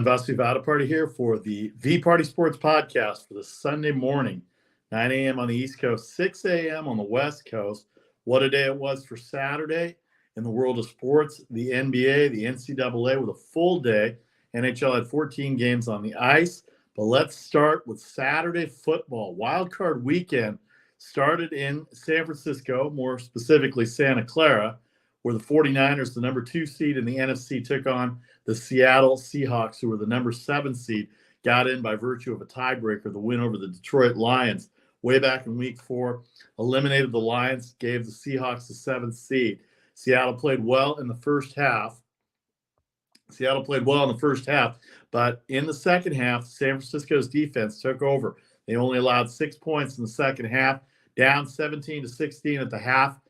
Vasu Vaddiparty here for the VPartySports Podcast for the Sunday morning, 9 a.m. on the East Coast, 6 a.m. on the West Coast. What a day it was for Saturday in the world of sports. The NBA, the NCAA with a full day. NHL had 14 games on the ice. But let's start with Saturday football. Wildcard weekend started in San Francisco, more specifically Santa Clara, where the 49ers, the number 2 seed in the NFC, took on the Seattle Seahawks, who were the number 7 seed, got in by virtue of a tiebreaker, the win over the Detroit Lions way back in week 4, eliminated the Lions, gave the Seahawks the 7th seed. Seattle played well in the first half. But in the second half, San Francisco's defense took over. They only allowed 6 points in the second half, down 17-16 at the half.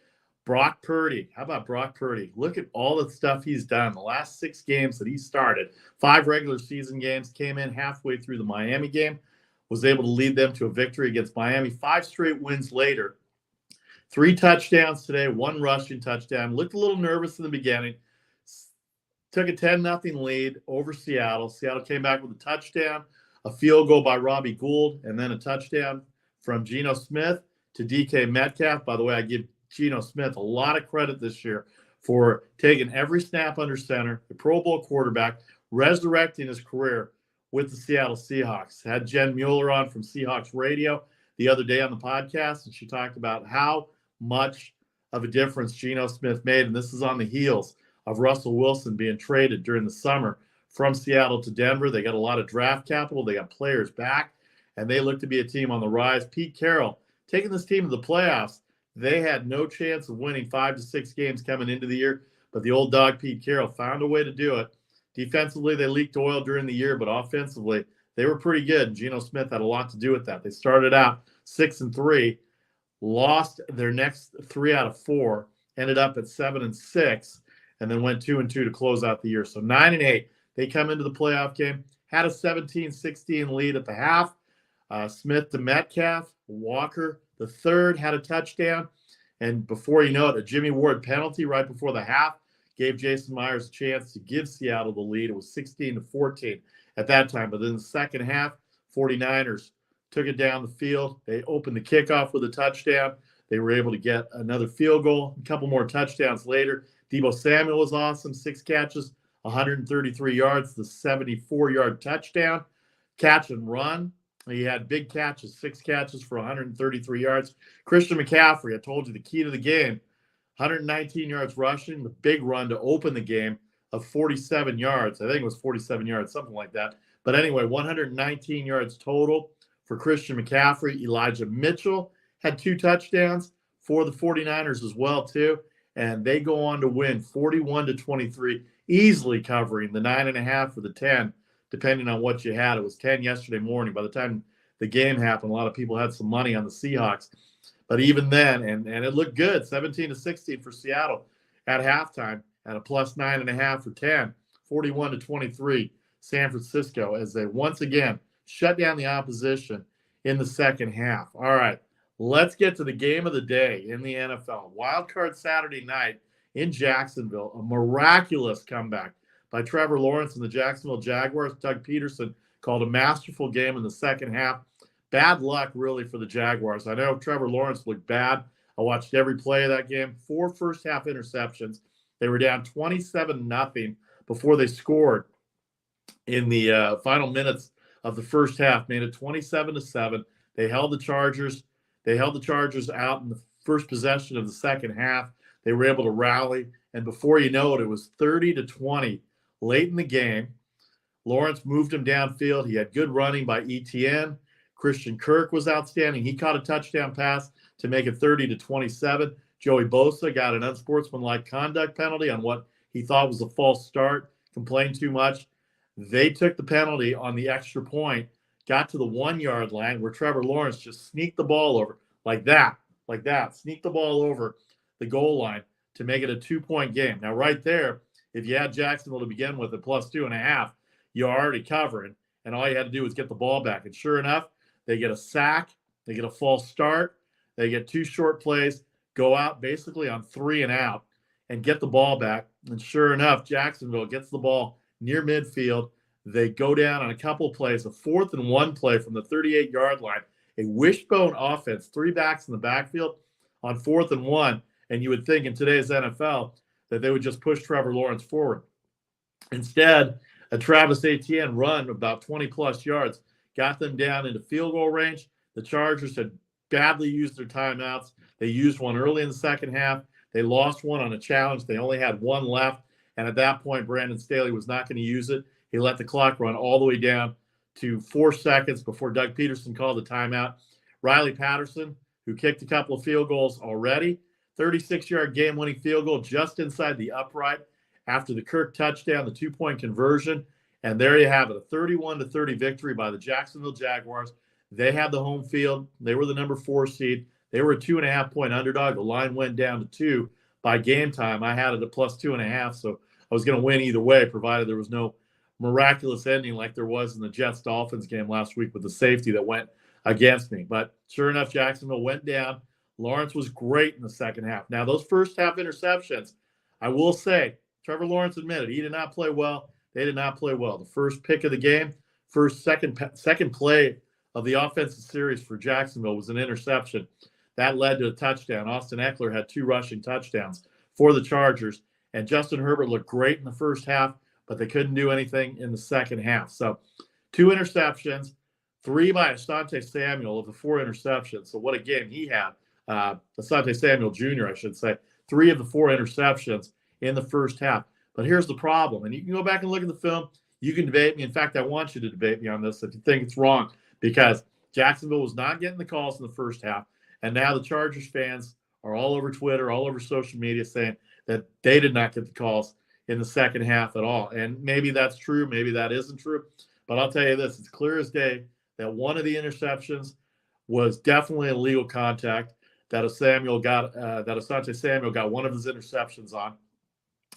Brock Purdy. How about Brock Purdy? Look at all the stuff he's done. The last 6 games that he started, 5 regular season games, came in halfway through the Miami game, was able to lead them to a victory against Miami. 5 straight wins later. 3 touchdowns today, 1 rushing touchdown. Looked a little nervous in the beginning. Took a 10-0 lead over Seattle. Seattle came back with a touchdown, a field goal by Robbie Gould, and then a touchdown from Geno Smith to DK Metcalf. By the way, I give Geno Smith a lot of credit this year for taking every snap under center, the Pro Bowl quarterback, resurrecting his career with the Seattle Seahawks. Had Jen Mueller on from Seahawks Radio the other day on the podcast, and she talked about how much of a difference Geno Smith made, and this is on the heels of Russell Wilson being traded during the summer from Seattle to Denver. They got a lot of draft capital. They got players back, and they look to be a team on the rise. Pete Carroll taking this team to the playoffs. They had no chance of winning 5 to 6 games coming into the year, but the old dog Pete Carroll found a way to do it. Defensively, they leaked oil during the year, but offensively, they were pretty good. Geno Smith had a lot to do with that. They started out 6-3, lost their next 3 out of 4, ended up at 7-6, and then went 2-2 to close out the year. So 9-8, they come into the playoff game, had a 17-16 lead at the half. Smith to Metcalf, Walker the third had a touchdown, and before you know it, a Jimmy Ward penalty right before the half gave Jason Myers a chance to give Seattle the lead. It was 16-14 at that time, but then the second half, 49ers took it down the field. They opened the kickoff with a touchdown. They were able to get another field goal, a couple more touchdowns later. Deebo Samuel was awesome, 6 catches, 133 yards, the 74-yard touchdown. Catch and run. He had big catches, 6 catches for 133 yards. Christian McCaffrey, I told you the key to the game, 119 yards rushing, the big run to open the game of 47 yards. I think it was 47 yards, something like that. But anyway, 119 yards total for Christian McCaffrey. Elijah Mitchell had 2 touchdowns for the 49ers as well, too. And they go on to win 41-23, easily covering the 9.5 or the 10. Depending on what you had. It was 10 yesterday morning. By the time the game happened, a lot of people had some money on the Seahawks. But even then, and it looked good, 17-16 for Seattle at halftime, at a plus 9.5 or 10, 41-23, San Francisco, as they once again shut down the opposition in the second half. All right, let's get to the game of the day in the NFL. Wildcard Saturday night in Jacksonville, a miraculous comeback by Trevor Lawrence and the Jacksonville Jaguars. Doug Peterson called a masterful game in the second half. Bad luck, really, for the Jaguars. I know Trevor Lawrence looked bad. I watched every play of that game. 4 first-half interceptions. They were down 27-0 before they scored in the final minutes of the first half, made it 27-7. They held the Chargers. They held the Chargers out in the first possession of the second half. They were able to rally, and before you know it, it was 30-20. Late in the game, Lawrence moved him downfield. He had good running by ETN. Christian Kirk was outstanding. He caught a touchdown pass to make it 30-27. Joey Bosa got an unsportsmanlike conduct penalty on what he thought was a false start, complained too much. They took the penalty on the extra point, got to the 1-yard line where Trevor Lawrence just sneaked the ball over like that, sneaked the ball over the goal line to make it a 2-point game. Now, right there, if you had Jacksonville to begin with at plus 2.5, you're already covering, and all you had to do was get the ball back. And sure enough, they get a sack, they get a false start, they get 2 short plays, go out basically on 3 and out, and get the ball back. And sure enough, Jacksonville gets the ball near midfield. They go down on a couple plays, a 4th-and-1 play from the 38-yard line, a wishbone offense, 3 backs in the backfield on 4th-and-1. And you would think in today's NFL that they would just push Trevor Lawrence forward. Instead, a Travis Etienne run about 20-plus yards got them down into field goal range. The Chargers had badly used their timeouts. They used one early in the second half. They lost one on a challenge. They only had one left. And at that point, Brandon Staley was not going to use it. He let the clock run all the way down to 4 seconds before Doug Peterson called the timeout. Riley Patterson, who kicked a couple of field goals already, 36-yard game-winning field goal just inside the upright after the Kirk touchdown, the 2-point conversion. And there you have it, a 31-30 victory by the Jacksonville Jaguars. They had the home field. They were the number 4 seed. They were a 2.5-point underdog. The line went down to 2 by game time. I had it at plus 2.5, so I was going to win either way, provided there was no miraculous ending like there was in the Jets-Dolphins game last week with the safety that went against me. But sure enough, Jacksonville went down. Lawrence was great in the second half. Now, those first half interceptions, I will say, Trevor Lawrence admitted he did not play well. They did not play well. The first pick of the game, second play of the offensive series for Jacksonville was an interception. That led to a touchdown. Austin Eckler had 2 rushing touchdowns for the Chargers. And Justin Herbert looked great in the first half, but they couldn't do anything in the second half. So 2 interceptions, 3 by Asante Samuel of the 4 interceptions. So what a game he had. Asante Samuel Jr., I should say. 3 of the 4 interceptions in the first half. But here's the problem. And you can go back and look at the film. You can debate me. In fact, I want you to debate me on this if you think it's wrong, because Jacksonville was not getting the calls in the first half. And now the Chargers fans are all over Twitter, all over social media saying that they did not get the calls in the second half at all. And maybe that's true. Maybe that isn't true. But I'll tell you this, it's clear as day that one of the interceptions was definitely illegal contact that Asante Samuel got one of his interceptions on.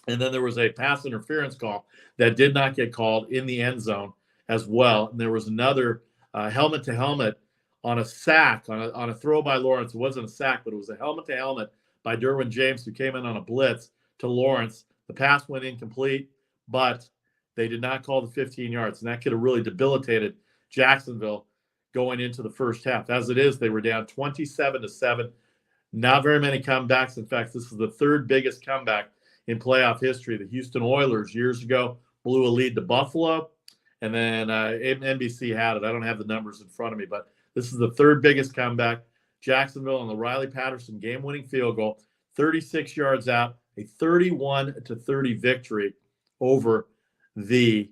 And then there was a pass interference call that did not get called in the end zone as well. And there was another helmet-to-helmet on a sack, on a throw by Lawrence. It wasn't a sack, but it was a helmet-to-helmet by Derwin James, who came in on a blitz to Lawrence. The pass went incomplete, but they did not call the 15 yards. And that could have really debilitated Jacksonville going into the first half. As it is, they were down 27-7. Not very many comebacks. In fact, this is the 3rd biggest comeback in playoff history. The Houston Oilers years ago blew a lead to Buffalo, and then NBC had it. I don't have the numbers in front of me, but this is the 3rd biggest comeback. Jacksonville on the Riley Patterson game-winning field goal, 36 yards out, a 31-30 victory over the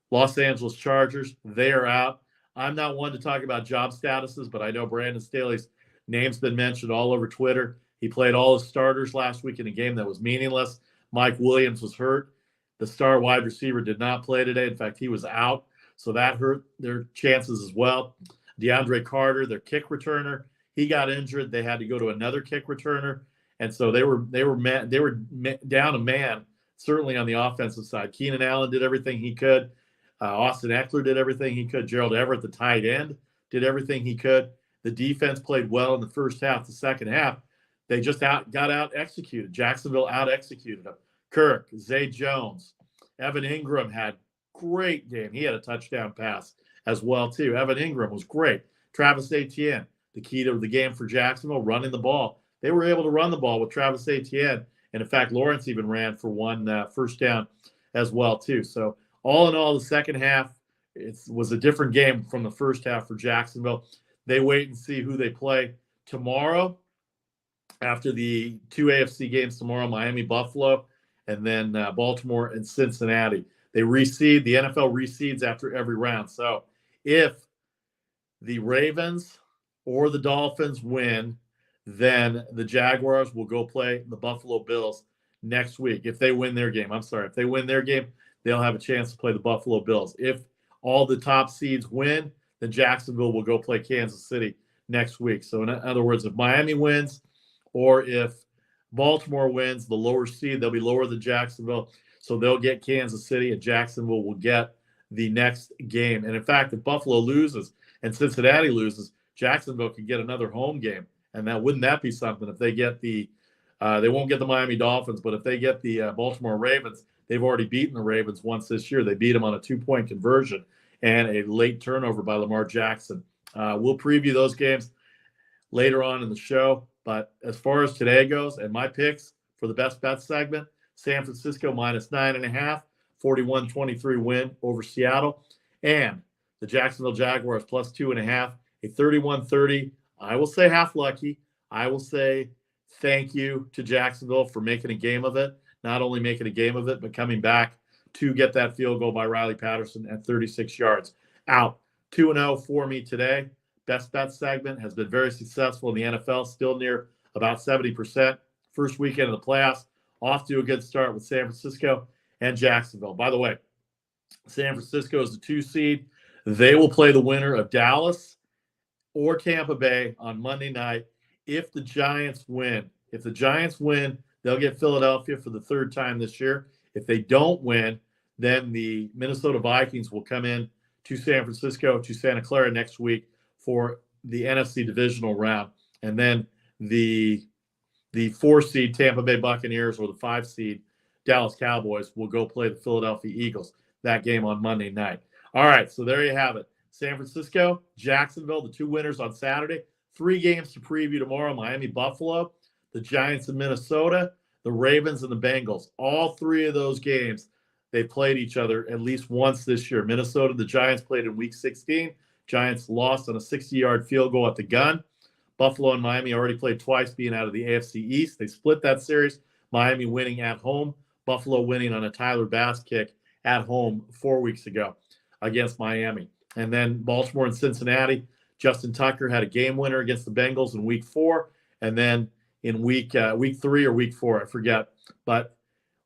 Los Angeles Chargers. They are out. I'm not one to talk about job statuses, but I know Brandon Staley's name's been mentioned all over Twitter. He played all his starters last week in a game that was meaningless. Mike Williams was hurt. The star wide receiver did not play today. In fact, he was out, so that hurt their chances as well. DeAndre Carter, their kick returner, he got injured. They had to go to another kick returner, and so they were down a man, certainly on the offensive side. Keenan Allen did everything he could. Austin Eckler did everything he could. Gerald Everett, the tight end, did everything he could. The defense played well in the first half. The second half, they just got out-executed. Jacksonville out-executed them. Kirk, Zay Jones, Evan Ingram had great game. He had a touchdown pass as well, too. Evan Ingram was great. Travis Etienne, the key to the game for Jacksonville, running the ball. They were able to run the ball with Travis Etienne. And, in fact, Lawrence even ran for one first down as well, too. So, all in all, the second half was a different game from the first half for Jacksonville. They wait and see who they play tomorrow after the 2 AFC games tomorrow, Miami, Buffalo, and then Baltimore and Cincinnati. They reseed. The NFL reseeds after every round. So if the Ravens or the Dolphins win, then the Jaguars will go play the Buffalo Bills next week. If they win their game, if they win their game, they'll have a chance to play the Buffalo Bills. If all the top seeds win, then Jacksonville will go play Kansas City next week. So in other words, if Miami wins or if Baltimore wins, the lower seed, they'll be lower than Jacksonville. So they'll get Kansas City, and Jacksonville will get the next game. And in fact, if Buffalo loses and Cincinnati loses, Jacksonville can get another home game. And wouldn't that be something if they get they won't get the Miami Dolphins, but if they get the Baltimore Ravens, they've already beaten the Ravens once this year. They beat them on a 2-point conversion and a late turnover by Lamar Jackson. We'll preview those games later on in the show. But as far as today goes, and my picks for the best bet segment, San Francisco minus 9.5, 41-23 win over Seattle. And the Jacksonville Jaguars plus 2.5, a 31-30. I will say half lucky. I will say thank you to Jacksonville for making a game of it. Not only making a game of it, but coming back to get that field goal by Riley Patterson at 36 yards. Out 2-0 for me today. Best bet segment has been very successful in the NFL, still near about 70%. First weekend of the playoffs, off to a good start with San Francisco and Jacksonville. By the way, San Francisco is the 2 seed. They will play the winner of Dallas or Tampa Bay on Monday night if the Giants win. If the Giants win, they'll get Philadelphia for the 3rd time this year. If they don't win, then the Minnesota Vikings will come in to San Francisco, to Santa Clara next week for the NFC divisional round. And then the 4 seed Tampa Bay Buccaneers or the 5 seed Dallas Cowboys will go play the Philadelphia Eagles. That game on Monday night. All right, so there you have it. San Francisco, Jacksonville, the 2 winners on Saturday. 3 games to preview tomorrow. Miami, Buffalo, the Giants in Minnesota, the Ravens, and the Bengals. All 3 of those games, they played each other at least once this year. Minnesota, the Giants played in Week 16. Giants lost on a 60-yard field goal at the gun. Buffalo and Miami already played twice, being out of the AFC East. They split that series, Miami winning at home, Buffalo winning on a Tyler Bass kick at home 4 weeks ago against Miami. And then Baltimore and Cincinnati, Justin Tucker had a game winner against the Bengals in Week 4. And then in week 3 or Week 4, I forget. But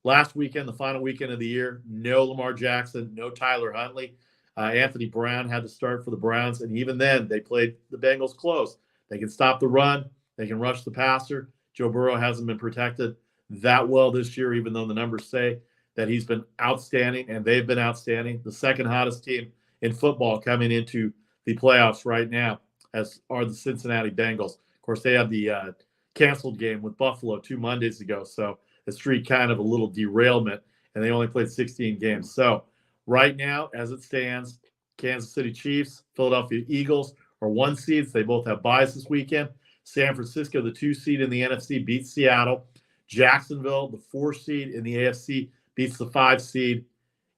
last weekend, the final weekend of the year, no Lamar Jackson, no Tyler Huntley. Anthony Brown had to start for the Browns, and even then, they played the Bengals close. They can stop the run. They can rush the passer. Joe Burrow hasn't been protected that well this year, even though the numbers say that he's been outstanding, and they've been outstanding. The second hottest team in football coming into the playoffs right now, as are the Cincinnati Bengals. Of course, they had the canceled game with Buffalo 2 Mondays ago, so the streak kind of a little derailment, and they only played 16 games. So right now, as it stands, Kansas City Chiefs, Philadelphia Eagles are 1 seeds. They both have byes this weekend. San Francisco, the 2 seed in the NFC, beats Seattle. Jacksonville, the 4 seed in the AFC, beats the 5 seed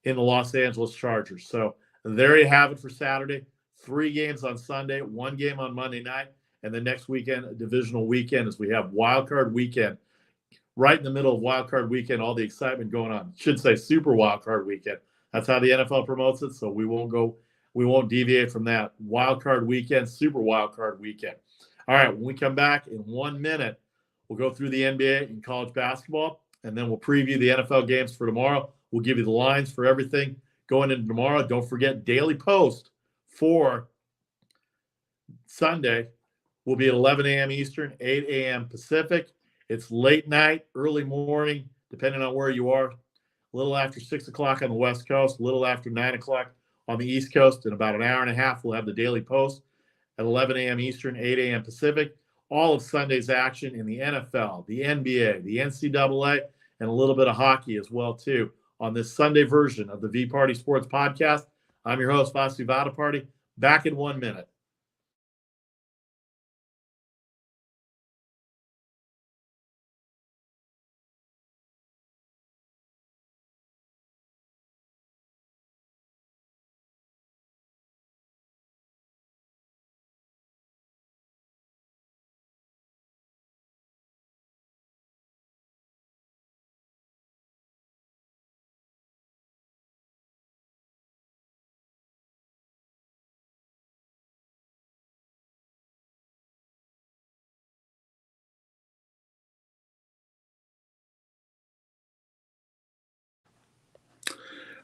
in the Los Angeles Chargers. So there you have it for Saturday. 3 games on Sunday, 1 game on Monday night, and the next weekend, a divisional weekend, as we have Wildcard weekend. Right in the middle of Wildcard weekend, all the excitement going on. Should say Super Wildcard weekend. That's how the NFL promotes it, so we won't deviate from that. Wildcard weekend, Super Wildcard weekend. All right, when we come back in 1 minute, we'll go through the NBA and college basketball, and then we'll preview the NFL games for tomorrow. We'll give you the lines for everything going into tomorrow. Don't forget, Daily Post for Sunday will be at 11 a.m. Eastern, 8 a.m. Pacific. It's late night, early morning, depending on where you are. A little after 6 o'clock on the West Coast, a little after 9 o'clock on the East Coast. In about an hour and a half, we'll have the Daily Post at 11 a.m. Eastern, 8 a.m. Pacific. All of Sunday's action in the NFL, the NBA, the NCAA, and a little bit of hockey as well, too, on this Sunday version of the VPartySports Podcast. I'm your host, Vasu Vaddiparty. Back in 1 minute.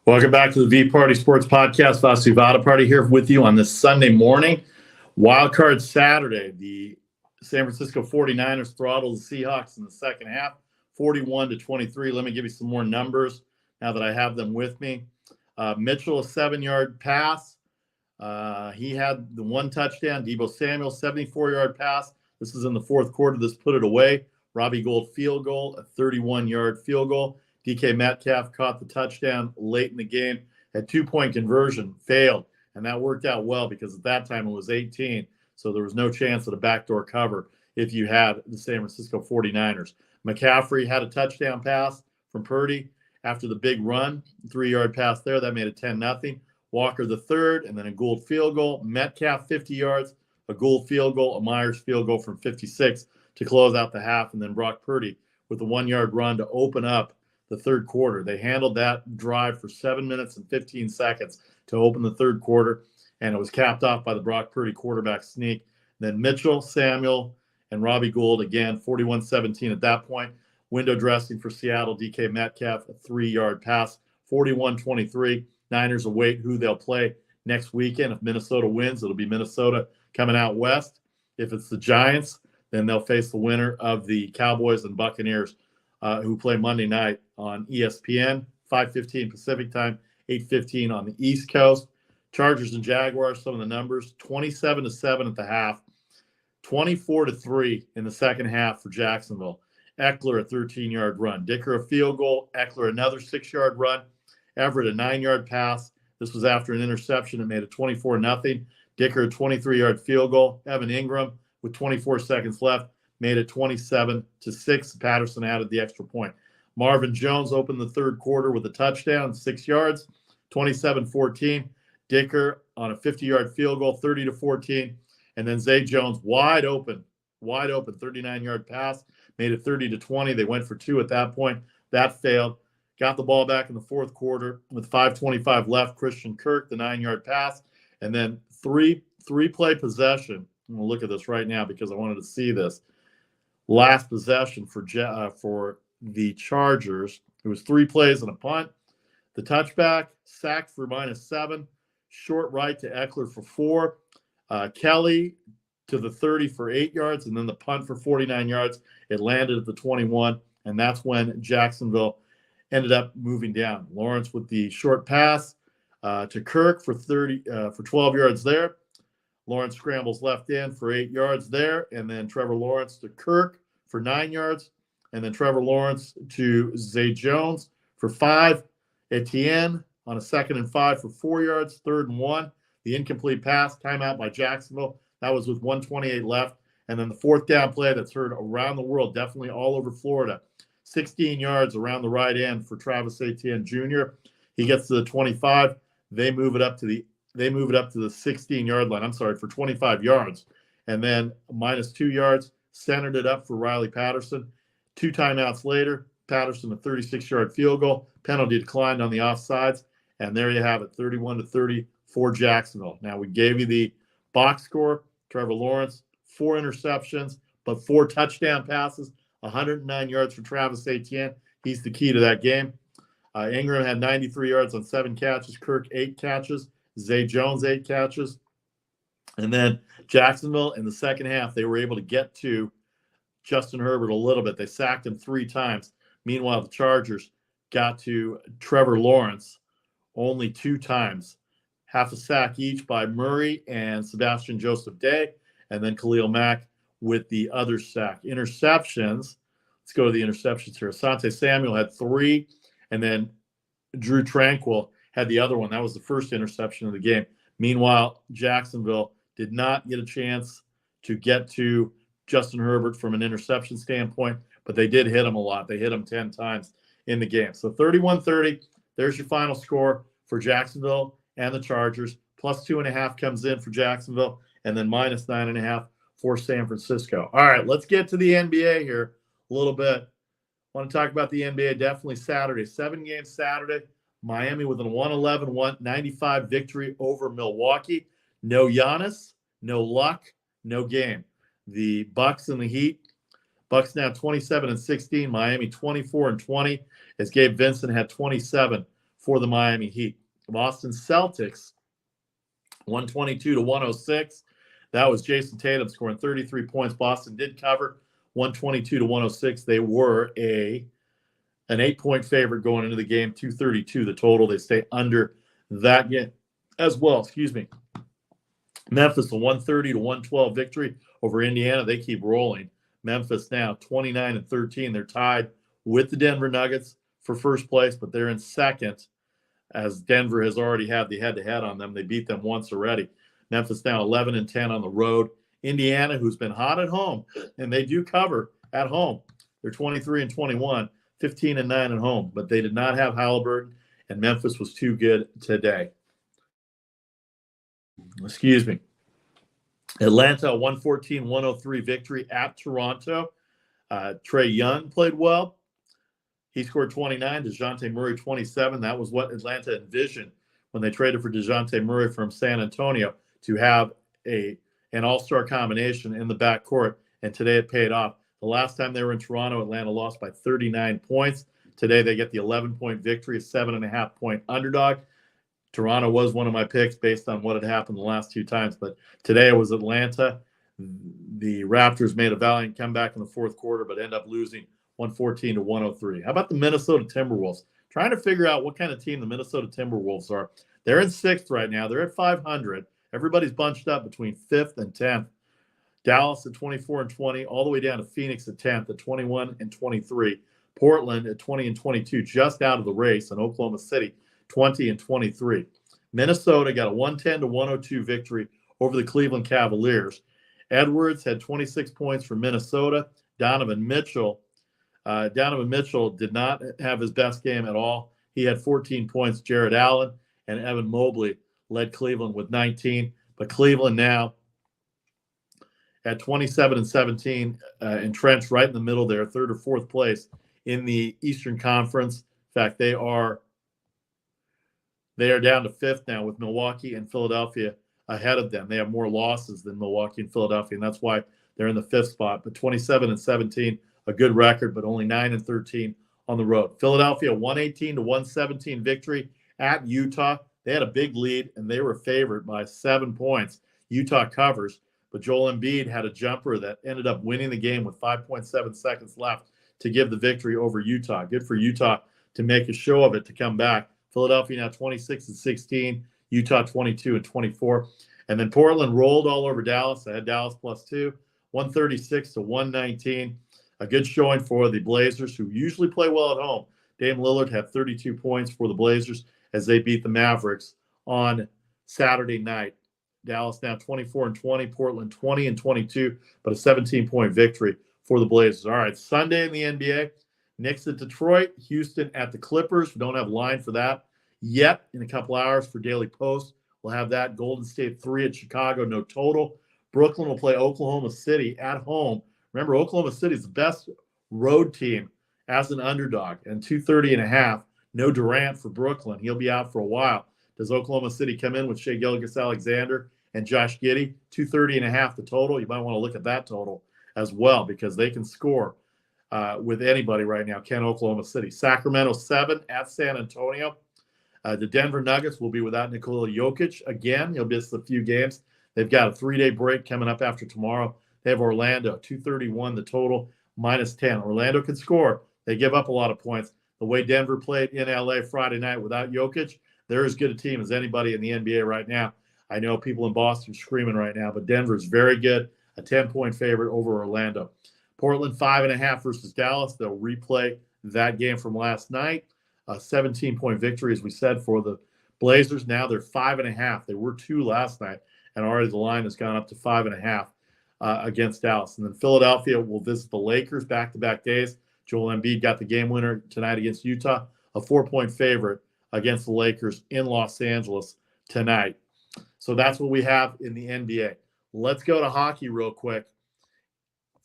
Welcome back to the VPartySports Podcast. Vasu Vaddiparty here with you on this Sunday morning. Wildcard Saturday, the San Francisco 49ers throttle the Seahawks in the second half, 41-23. Let me give you some more numbers now that I have them with me. Mitchell, a 7-yard pass. He had the 1 touchdown. Deebo Samuel, 74-yard pass. This is in the fourth quarter. This put it away. Robbie Gould field goal, a 31-yard field goal. DK Metcalf caught the touchdown late in the game, had 2-point conversion, failed, and that worked out well because at that time it was 18, so there was no chance of a backdoor cover if you had the San Francisco 49ers. McCaffrey had a touchdown pass from Purdy after the big run, 3-yard pass there. That made it 10-0. Walker the third, and then a Gould field goal. Metcalf 50 yards, a Gould field goal, a Myers field goal from 56 to close out the half, and then Brock Purdy with a 1-yard run to open up the third quarter. They handled that drive for 7 minutes and 15 seconds to open the third quarter, and it was capped off by the Brock Purdy quarterback sneak. Then Mitchell, Samuel, and Robbie Gould, again, 41-17 at that point. Window dressing for Seattle, DK Metcalf, a 3-yard pass, 41-23. Niners await who they'll play next weekend. If Minnesota wins, it'll be Minnesota coming out west. If it's the Giants, then they'll face the winner of the Cowboys and Buccaneers, who play Monday night on ESPN, 5:15 Pacific time, 8:15 on the East Coast. Chargers and Jaguars, some of the numbers, 27-7 at the half, 24-3 in the second half for Jacksonville. Eckler, a 13-yard run. Dicker, a field goal. Eckler, another 6-yard run. Everett, a 9-yard pass. This was after an interception that made it 24-0. Dicker, a 23-yard field goal. Evan Ingram, with 24 seconds left, made it 27-6. Patterson added the extra point. Marvin Jones opened the third quarter with a touchdown, 6 yards, 27-14. Dicker on a 50-yard field goal, 30-14. And then Zay Jones wide open, 39-yard pass, made it 30-20. They went for 2 at that point. That failed. Got the ball back in the fourth quarter with 5:25 left. Christian Kirk, the 9-yard pass. And then three-play possession. I'm going to look at this right now because I wanted to see this. Last possession for the Chargers. It was 3 plays and a punt. The touchback, sacked for -7. Short right to Eckler for 4. Kelly to the 30 for 8 yards, and then the punt for 49 yards. It landed at the 21, and that's when Jacksonville ended up moving down. Lawrence with the short pass to Kirk for 12 yards there. Lawrence scrambles left in for 8 yards there, and then Trevor Lawrence to Kirk for 9 yards, and then Trevor Lawrence to Zay Jones for 5. Etienne on a 2nd and 5 for 4 yards, 3rd and 1. The incomplete pass, timeout by Jacksonville. That was with 1:28 left. And then the 4th down play that's heard around the world, definitely all over Florida. 16 yards around the right end for Travis Etienne Jr. He gets to the 25. They move it up to the 16-yard line. I'm sorry, for 25 yards. And then -2 yards, centered it up for Riley Patterson. 2 timeouts later, Patterson a 36-yard field goal. Penalty declined on the offsides. And there you have it, 31-30 for Jacksonville. Now, we gave you the box score. Trevor Lawrence, 4 interceptions, but 4 touchdown passes, 109 yards for Travis Etienne. He's the key to that game. Ingram had 93 yards on 7 catches. Kirk, 8 catches. Zay Jones, 8 catches. And then Jacksonville, in the second half, they were able to get to Justin Herbert a little bit. They sacked him 3 times. Meanwhile, the Chargers got to Trevor Lawrence only 2 times. Half a sack each by Murray and Sebastian Joseph Day, and then Khalil Mack with the other sack. Interceptions. Let's go to the interceptions here. Asante Samuel had 3, and then Drew Tranquill had the other one. That was the first interception of the game. Meanwhile, Jacksonville did not get a chance to get to Justin Herbert from an interception standpoint, but they did hit him a lot. They hit him 10 times in the game. So 31-30, there's your final score for Jacksonville and the Chargers. Plus 2.5 comes in for Jacksonville, and then -9.5 for San Francisco. All right, let's get to the NBA here a little bit. I want to talk about the NBA definitely Saturday. 7-game Saturday. Miami with a 111-195 victory over Milwaukee. No Giannis, no luck, no game. The Bucks and the Heat. Bucks now 27-16. Miami 24-20. As Gabe Vincent had 27 for the Miami Heat. Boston Celtics 122-106. That was Jason Tatum scoring 33 points. Boston did cover 122-106. They were an 8-point favorite going into the game, 232 the total. They stay under that game as well. Memphis a 130-112 victory over Indiana. They keep rolling. Memphis now 29-13. They're tied with the Denver Nuggets for first place, but they're in second as Denver has already had the head-to-head on them. They beat them once already. Memphis now 11-10 on the road. Indiana, who's been hot at home, and they do cover at home. They're 23-21, 15-9 at home, but they did not have Halliburton, and Memphis was too good today. Excuse me. Atlanta, 114-103 victory at Toronto. Trae Young played well. He scored 29, DeJounte Murray 27. That was what Atlanta envisioned when they traded for DeJounte Murray from San Antonio, to have an all-star combination in the backcourt, and today it paid off. The last time they were in Toronto, Atlanta lost by 39 points. Today they get the 11-point victory, a 7.5-point underdog. Toronto was one of my picks based on what had happened the last two times, but today it was Atlanta. The Raptors made a valiant comeback in the fourth quarter, but end up losing 114-103. How about the Minnesota Timberwolves? Trying to figure out what kind of team the Minnesota Timberwolves are. They're in sixth right now. They're at 500. Everybody's bunched up between 5th and 10th. Dallas at 24-20, all the way down to Phoenix at 10th at 21-23. Portland at 20-22, just out of the race, and Oklahoma City 20-23. Minnesota got a 110-102 victory over the Cleveland Cavaliers. Edwards had 26 points for Minnesota. Donovan Mitchell did not have his best game at all. He had 14 points. Jared Allen and Evan Mobley led Cleveland with 19. But Cleveland now at 27-17, entrenched right in the middle there, third or fourth place in the Eastern Conference. In fact, they are down to fifth now with Milwaukee and Philadelphia ahead of them. They have more losses than Milwaukee and Philadelphia, and that's why they're in the fifth spot. But 27-17, a good record, but only 9-13 on the road. Philadelphia, 118-117 victory at Utah. They had a big lead, and they were favored by 7 points. Utah covers, but Joel Embiid had a jumper that ended up winning the game with 5.7 seconds left to give the victory over Utah. Good for Utah to make a show of it to come back. Philadelphia now 26-16, Utah 22-24. And then Portland rolled all over Dallas. They had Dallas +2, 136-119. A good showing for the Blazers, who usually play well at home. Dame Lillard had 32 points for the Blazers as they beat the Mavericks on Saturday night. Dallas now 24-20, Portland 20-22, but a 17-point victory for the Blazers. All right, Sunday in the NBA, Knicks at Detroit, Houston at the Clippers. We don't have a line for that yet. In a couple hours for Daily Post, we'll have that. Golden State 3 at Chicago, no total. Brooklyn will play Oklahoma City at home. Remember, Oklahoma City is the best road team as an underdog, and 230.5. No Durant for Brooklyn. He'll be out for a while. Does Oklahoma City come in with Shai Gilgeous-Alexander and Josh Giddey? 230.5 the total. You might want to look at that total as well, because they can score with anybody right now. Can Oklahoma City. Sacramento 7 at San Antonio. The Denver Nuggets will be without Nikola Jokic again. He'll miss a few games. They've got a 3-day break coming up after tomorrow. They have Orlando, 231 the total, -10. Orlando can score. They give up a lot of points. The way Denver played in LA Friday night without Jokic, they're as good a team as anybody in the NBA right now. I know people in Boston screaming right now, but Denver's very good, a 10-point favorite over Orlando. Portland 5.5 versus Dallas. They'll replay that game from last night. A 17-point victory, as we said, for the Blazers. Now they're 5.5. They were 2 last night, and already the line has gone up to 5.5 against Dallas. And then Philadelphia will visit the Lakers back-to-back days. Joel Embiid got the game winner tonight against Utah, a 4-point favorite against the Lakers in Los Angeles tonight. So that's what we have in the NBA. Let's go to hockey real quick.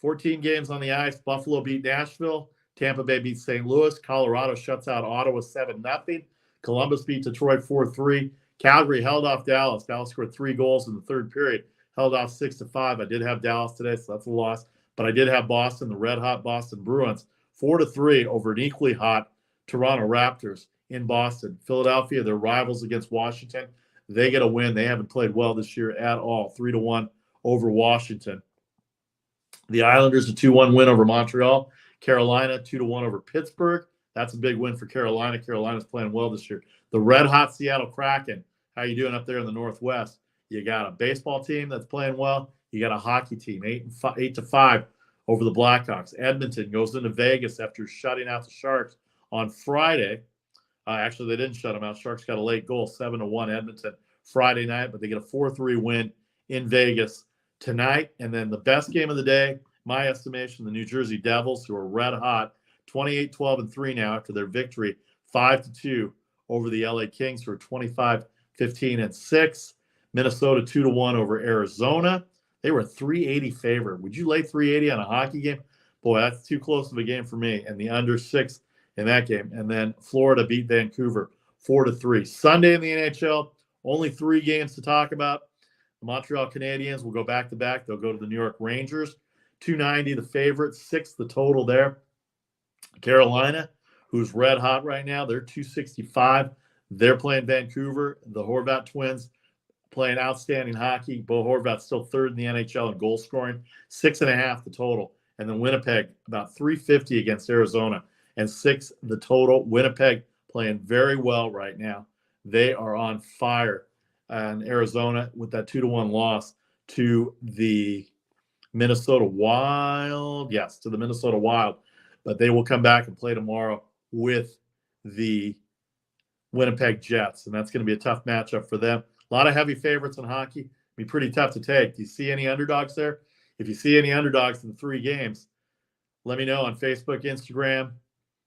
14 games on the ice. Buffalo beat Nashville. Tampa Bay beat St. Louis. Colorado shuts out Ottawa 7-0. Columbus beat Detroit 4-3. Calgary held off Dallas. Dallas scored 3 goals in the third period. Held off 6-5. I did have Dallas today, so that's a loss. But I did have Boston, the red-hot Boston Bruins, 4-3 over an equally hot Toronto Raptors in Boston. Philadelphia, their rivals against Washington, they get a win. They haven't played well this year at all. 3-1 over Washington. The Islanders, a 2-1 win over Montreal. Carolina, 2-1 over Pittsburgh. That's a big win for Carolina. Carolina's playing well this year. The red-hot Seattle Kraken, how you doing up there in the Northwest? You got a baseball team that's playing well. You got a hockey team, 8-5 over the Blackhawks. Edmonton goes into Vegas after shutting out the Sharks On Friday, actually, they didn't shut them out. Sharks got a late goal, 7-1 Edmonton Friday night, but they get a 4-3 win in Vegas tonight. And then the best game of the day, my estimation, the New Jersey Devils, who are red hot, 28-12-3 now after their victory, 5-2 over the LA Kings, who are 25-15-6. Minnesota 2-1 over Arizona. They were a 380 favorite. Would you lay 380 on a hockey game? Boy, that's too close of a game for me. And the under 6 in that game. And then Florida beat Vancouver 4-3. Sunday in the NHL, only 3 games to talk about. The Montreal Canadiens will go back-to-back. They'll go to the New York Rangers. 290 the favorite, 6 the total there. Carolina, who's red hot right now, they're 265. They're playing Vancouver. The Horvat twins playing outstanding hockey. Bo Horvat's still third in the NHL in goal scoring, 6.5 the total. And then Winnipeg, about 350 against Arizona, and 6 the total. Winnipeg playing very well right now. They are on fire. And Arizona with that 2-1 loss to the Minnesota Wild. Yes, to the Minnesota Wild. But they will come back and play tomorrow with the Winnipeg Jets. And that's going to be a tough matchup for them. A lot of heavy favorites in hockey. Be pretty tough to take. Do you see any underdogs there? If you see any underdogs in the 3 games, let me know on Facebook, Instagram,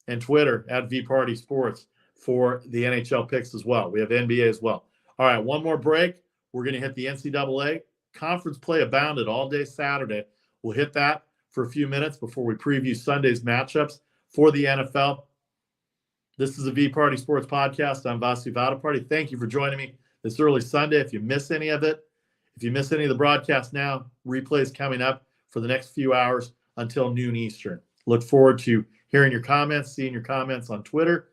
and Twitter at VPartySports for the NHL picks as well. We have NBA as well. All right, one more break. We're going to hit the NCAA. Conference play abounded all day Saturday. We'll hit that for a few minutes before we preview Sunday's matchups for the NFL. This is a VPartySports Podcast. I'm Vasu Vaddiparty. Thank you for joining me this early Sunday. If you miss any of it, if you miss any of the broadcast now, replays coming up for the next few hours until noon Eastern. Look forward to hearing your comments, seeing your comments on Twitter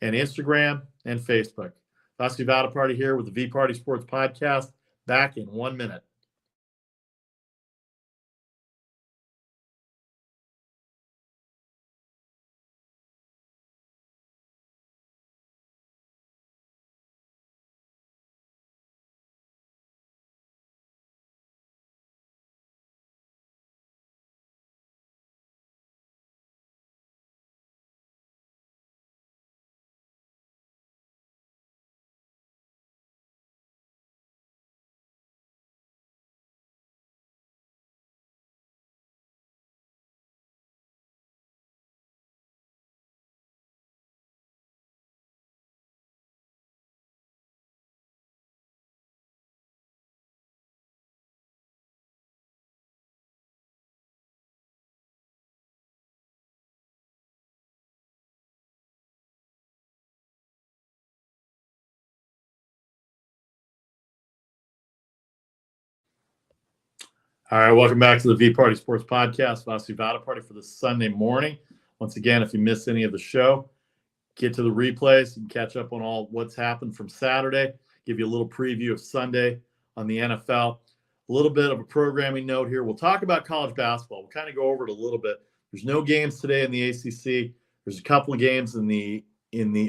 and Instagram and Facebook. Vasu Vaddiparty here with the VPartySports Podcast. Back in 1 minute. All right, welcome back to the VPartySports Podcast. Vasu Vaddiparty for this Sunday morning. Once again, if you missed any of the show, get to the replays and catch up on all what's happened from Saturday. Give you a little preview of Sunday on the NFL. A little bit of a programming note here. We'll talk about college basketball. We'll kind of go over it a little bit. There's no games today in the ACC. There's a couple of games in the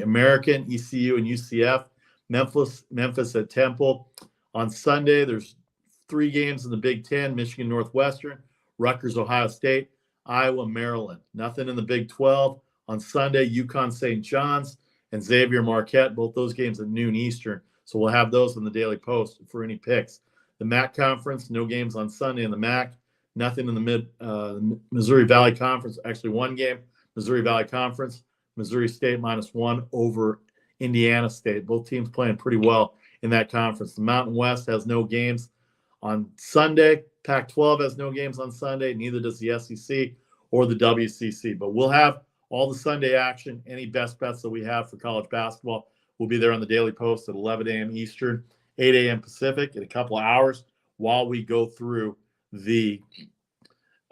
American, ECU and UCF. Memphis at Temple. On Sunday, there's 3 games in the Big Ten: Michigan Northwestern, Rutgers Ohio State, Iowa Maryland. Nothing in the Big 12. On Sunday, UConn St. John's and Xavier Marquette, both those games at noon Eastern. So we'll have those in the Daily Post for any picks. The MAC Conference, no games on Sunday in the MAC. Nothing in the Missouri Valley Conference. Actually, 1 game, Missouri Valley Conference. Missouri State -1 over Indiana State. Both teams playing pretty well in that conference. The Mountain West has no games on Sunday. Pac-12 has no games on Sunday. Neither does the SEC or the WCC. But we'll have all the Sunday action. Any best bets that we have for college basketball will be there on the Daily Post at 11 a.m. Eastern, 8 a.m. Pacific in a couple of hours while we go through the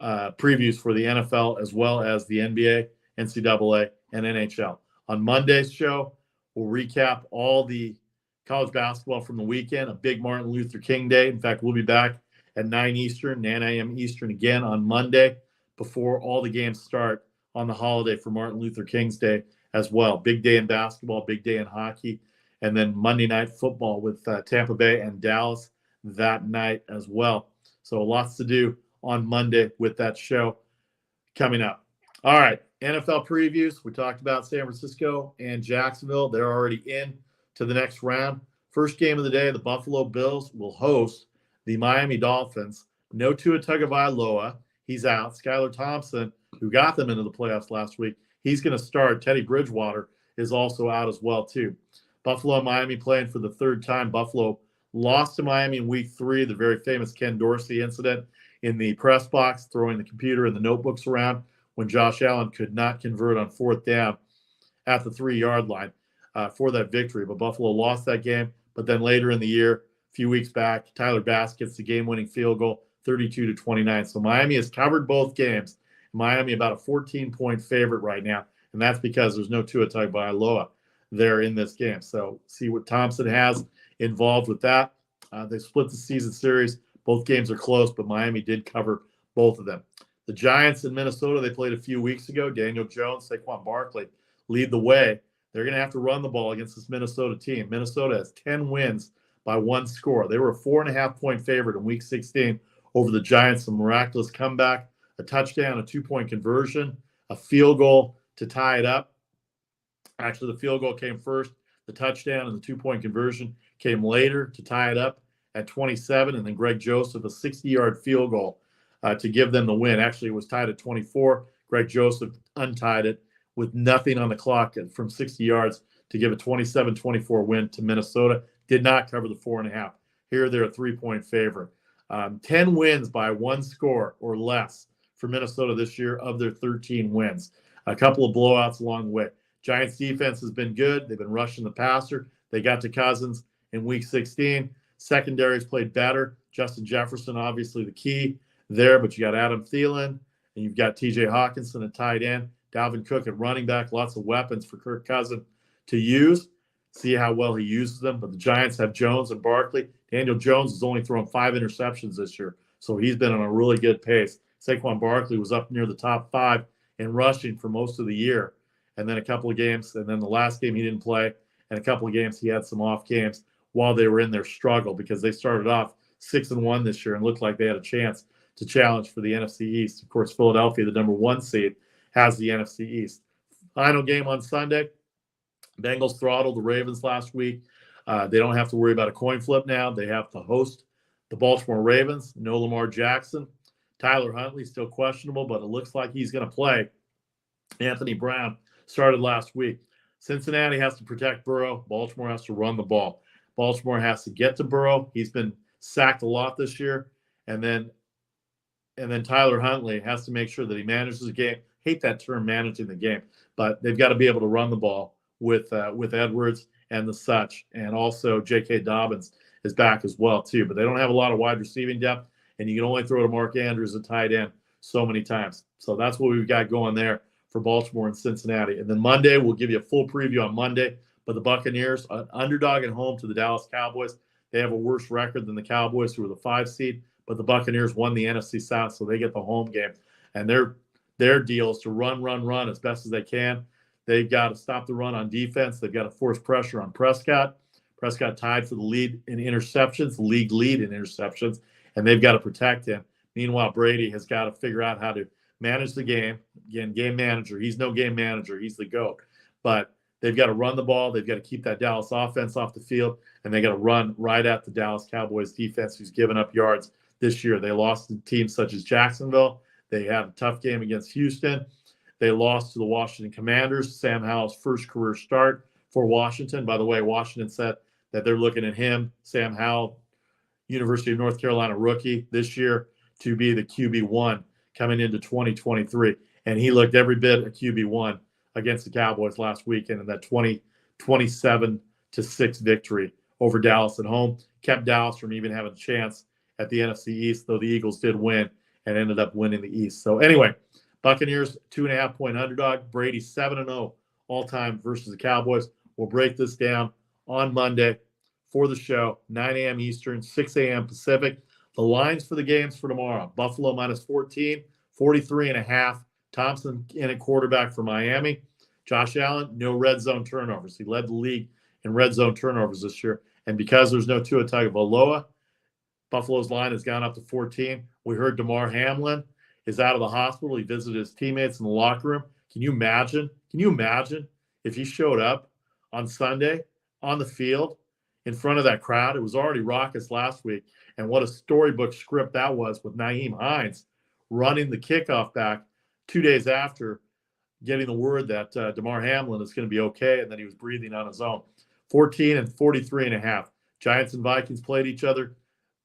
previews for the NFL as well as the NBA, NCAA, and NHL. On Monday's show, we'll recap all the college basketball from the weekend, a big Martin Luther King Day. In fact, we'll be back at 9 Eastern, 9 a.m. Eastern again on Monday before all the games start on the holiday for Martin Luther King's Day as well. Big day in basketball, big day in hockey, and then Monday Night Football with Tampa Bay and Dallas that night as well. So lots to do on Monday with that show coming up. All right, NFL previews. We talked about San Francisco and Jacksonville. They're already in to the next round. First game of the day, the Buffalo Bills will host the Miami Dolphins. No Tua Tagovailoa. He's out. Skylar Thompson, who got them into the playoffs last week, he's going to start. Teddy Bridgewater is also out as well, too. Buffalo and Miami playing for the third time. Buffalo lost to Miami in week 3, the very famous Ken Dorsey incident in the press box, throwing the computer and the notebooks around when Josh Allen could not convert on 4th down at the 3-yard line for that victory. But Buffalo lost that game. But then later in the year, a few weeks back, Tyler Bass gets the game-winning field goal, 32-29. So Miami has covered both games. Miami about a 14-point favorite right now, and that's because there's no Tua Tagovailoa there in this game. So see what Thompson has involved with that. They split the season series. Both games are close, but Miami did cover both of them. The Giants in Minnesota, they played a few weeks ago. Daniel Jones, Saquon Barkley lead the way. They're going to have to run the ball against this Minnesota team. Minnesota has 10 wins by 1 score. They were a 4.5-point favorite in Week 16 over the Giants. A miraculous comeback, a touchdown, a 2-point conversion, a field goal to tie it up. Actually, the field goal came first. The touchdown and the 2-point conversion came later to tie it up at 27. And then Greg Joseph, a 60-yard field goal to give them the win. Actually, it was tied at 24. Greg Joseph untied it with nothing on the clock from 60 yards to give a 27-24 win to Minnesota. Did not cover the 4.5. Here, they're a 3-point favorite. 10 wins by 1 score or less for Minnesota this year of their 13 wins. A couple of blowouts along the way. Giants defense has been good. They've been rushing the passer. They got to Cousins in Week 16. Secondary's played better. Justin Jefferson, obviously the key there, but you got Adam Thielen, and you've got T.J. Hawkinson at tight end. Dalvin Cook at running back. Lots of weapons for Kirk Cousins to use. See how well he uses them. But the Giants have Jones and Barkley. Daniel Jones has only thrown 5 interceptions this year, so he's been on a really good pace. Saquon Barkley was up near the top 5 in rushing for most of the year. And then a couple of games, and then the last game he didn't play, and a couple of games he had some off games while they were in their struggle, because they started off 6-1 this year and looked like they had a chance to challenge for the NFC East. Of course, Philadelphia, the number 1 seed, has the NFC East. Final game on Sunday. Bengals throttled the Ravens last week. They don't have to worry about a coin flip now. They have to host the Baltimore Ravens. No Lamar Jackson. Tyler Huntley still questionable, but it looks like he's going to play. Anthony Brown started last week. Cincinnati has to protect Burrow. Baltimore has to run the ball. Baltimore has to get to Burrow. He's been sacked a lot this year. And then Tyler Huntley has to make sure that he manages the game. Hate that term, managing the game, but they've got to be able to run the ball with Edwards and the such. And also J.K. Dobbins is back as well, too. But they don't have a lot of wide receiving depth, and you can only throw to Mark Andrews at tight end so many times. So that's what we've got going there for Baltimore and Cincinnati. And then Monday, we'll give you a full preview on Monday. But the Buccaneers, an underdog at home to the Dallas Cowboys. They have a worse record than the Cowboys, who are the 5 seed. But the Buccaneers won the NFC South, so they get the home game. And their deal is to run as best as they can. They've got to stop the run on defense. They've got to force pressure on Prescott. Prescott tied for the lead in interceptions, the league lead in interceptions, and they've got to protect him. Meanwhile, Brady has got to figure out how to manage the game. Again, game manager. He's no game manager. He's the GOAT. But they've got to run the ball. They've got to keep that Dallas offense off the field, and they got to run right at the Dallas Cowboys defense, who's given up yards this year. They lost to teams such as Jacksonville. They had a tough game against Houston. They lost to the Washington Commanders. Sam Howell's first career start for Washington. By the way, Washington said that they're looking at him, Sam Howell, University of North Carolina rookie this year, to be the QB1 coming into 2023. And he looked every bit a QB1 against the Cowboys last weekend in that 27-6 victory over Dallas at home. Kept Dallas from even having a chance at the NFC East, though the Eagles did win and ended up winning the East. So anyway, Buccaneers, 2.5-point underdog. Brady 7-0 all-time versus the Cowboys. We'll break this down on Monday for the show, 9 a.m. Eastern, 6 a.m. Pacific. The lines for the games for tomorrow: Buffalo -14, 43.5. Thompson in at quarterback for Miami. Josh Allen, no red zone turnovers. He led the league in red zone turnovers this year. And because there's no Tua Tagovailoa, Buffalo's line has gone up to 14. We heard DeMar Hamlin is out of the hospital. He visited his teammates in the locker room. Can you imagine? Can you imagine if he showed up on Sunday on the field in front of that crowd? It was already raucous last week. And what a storybook script that was with Nyheim Hines running the kickoff back 2 days after getting the word that DeMar Hamlin is going to be okay and that he was breathing on his own. 14 and 43.5. Giants and Vikings played each other.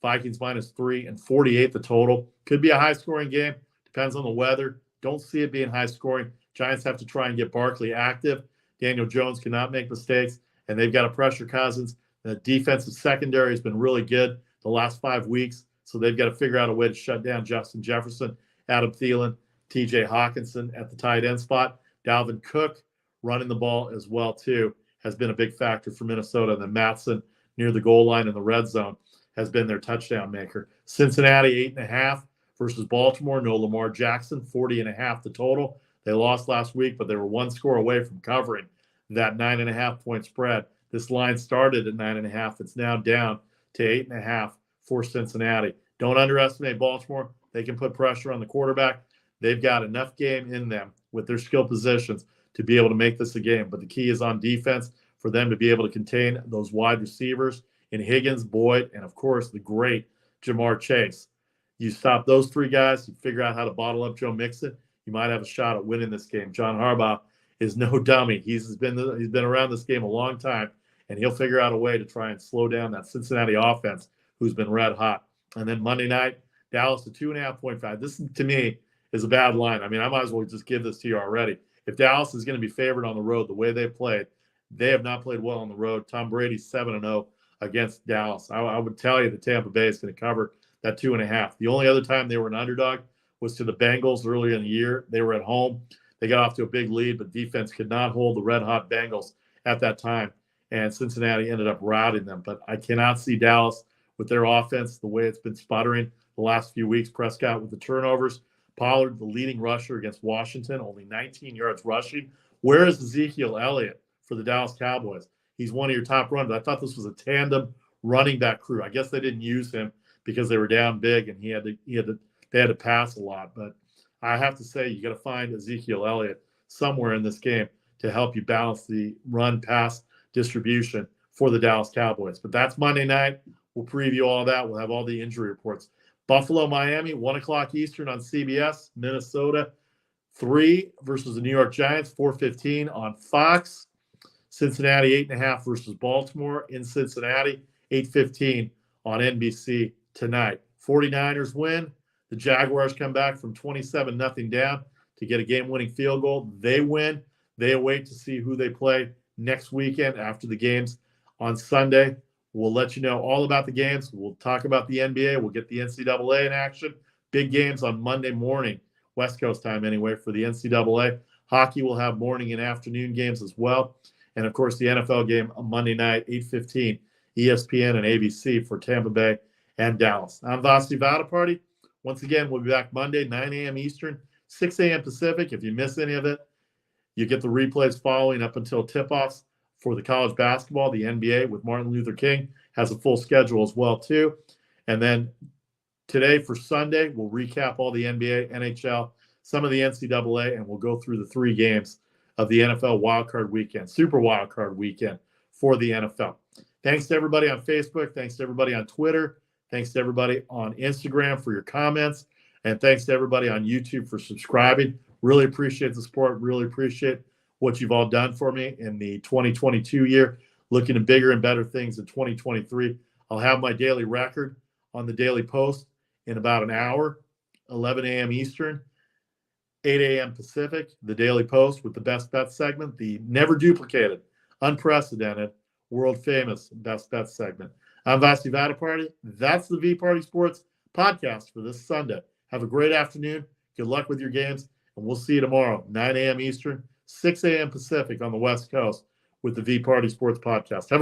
Vikings -3 and 48 the total. Could be a high-scoring game. Depends on the weather. Don't see it being high-scoring. Giants have to try and get Barkley active. Daniel Jones cannot make mistakes, and they've got to pressure Cousins. The defensive secondary has been really good the last 5 weeks, so they've got to figure out a way to shut down Justin Jefferson, Adam Thielen, TJ Hawkinson at the tight end spot. Dalvin Cook running the ball as well, too, has been a big factor for Minnesota. And then Matson near the goal line in the red zone has been their touchdown maker. Cincinnati 8.5 versus Baltimore. No Lamar Jackson, 40.5 the total. They lost last week, but they were one score away from covering that 9.5-point spread. This line started at 9.5. It's now down to 8.5 for Cincinnati. Don't underestimate Baltimore. They can put pressure on the quarterback. They've got enough game in them with their skill positions to be able to make this a game. But the key is on defense for them to be able to contain those wide receivers in Higgins, Boyd, and, of course, the great Jamar Chase. You stop those three guys, you figure out how to bottle up Joe Mixon, you might have a shot at winning this game. John Harbaugh is no dummy. He's been around this game a long time, and he'll figure out a way to try and slow down that Cincinnati offense, who's been red hot. And then Monday night, Dallas to 2.5. This, to me, is a bad line. I mean, I might as well just give this to you already. If Dallas is going to be favored on the road the way they've played, they have not played well on the road. Tom Brady's 7-0 against Dallas. I would tell you that Tampa Bay is going to cover that 2.5. The only other time they were an underdog was to the Bengals earlier in the year. They were at home. They got off to a big lead, but defense could not hold the red-hot Bengals at that time, and Cincinnati ended up routing them. But I cannot see Dallas with their offense the way it's been sputtering the last few weeks. Prescott with the turnovers. Pollard, the leading rusher against Washington, only 19 yards rushing. Where is Ezekiel Elliott for the Dallas Cowboys? He's one of your top runners. I thought this was a tandem running back crew. I guess they didn't use him because they were down big and they had to pass a lot. But I have to say, you got to find Ezekiel Elliott somewhere in this game to help you balance the run-pass distribution for the Dallas Cowboys. But that's Monday night. We'll preview all that. We'll have all the injury reports. Buffalo, Miami, 1 o'clock Eastern on CBS. Minnesota, 3 versus the New York Giants, 4:15 on Fox. Cincinnati, 8.5 versus Baltimore in Cincinnati, 8:15 on NBC tonight. 49ers win. The Jaguars come back from 27-0 down to get a game-winning field goal. They win. They await to see who they play next weekend after the games on Sunday. We'll let you know all about the games. We'll talk about the NBA. We'll get the NCAA in action. Big games on Monday morning, West Coast time anyway, for the NCAA. Hockey will have morning and afternoon games as well. And, of course, the NFL game on Monday night, 8:15, ESPN and ABC for Tampa Bay and Dallas. I'm Vasu Vaddiparty. Once again, we'll be back Monday, 9 a.m. Eastern, 6 a.m. Pacific. If you miss any of it, you get the replays following up until tip-offs for the college basketball. The NBA with Martin Luther King has a full schedule as well, too. And then today for Sunday, we'll recap all the NBA, NHL, some of the NCAA, and we'll go through the 3 games of the NFL Wildcard Weekend, Super Wildcard Weekend for the NFL. Thanks to everybody on Facebook. Thanks to everybody on Twitter. Thanks to everybody on Instagram for your comments. And thanks to everybody on YouTube for subscribing. Really appreciate the support. Really appreciate what you've all done for me in the 2022 year. Looking at bigger and better things in 2023. I'll have my daily record on the Daily Post in about an hour, 11 a.m. Eastern, 8 a.m. Pacific. The Daily Post with the Best Bets segment, the never duplicated, unprecedented, world-famous Best Bets segment. I'm Vasu Vaddiparty. That's the VPartySports Podcast for this Sunday. Have a great afternoon. Good luck with your games, and we'll see you tomorrow, 9 a.m. Eastern, 6 a.m. Pacific on the West Coast with the VPartySports Podcast. Have a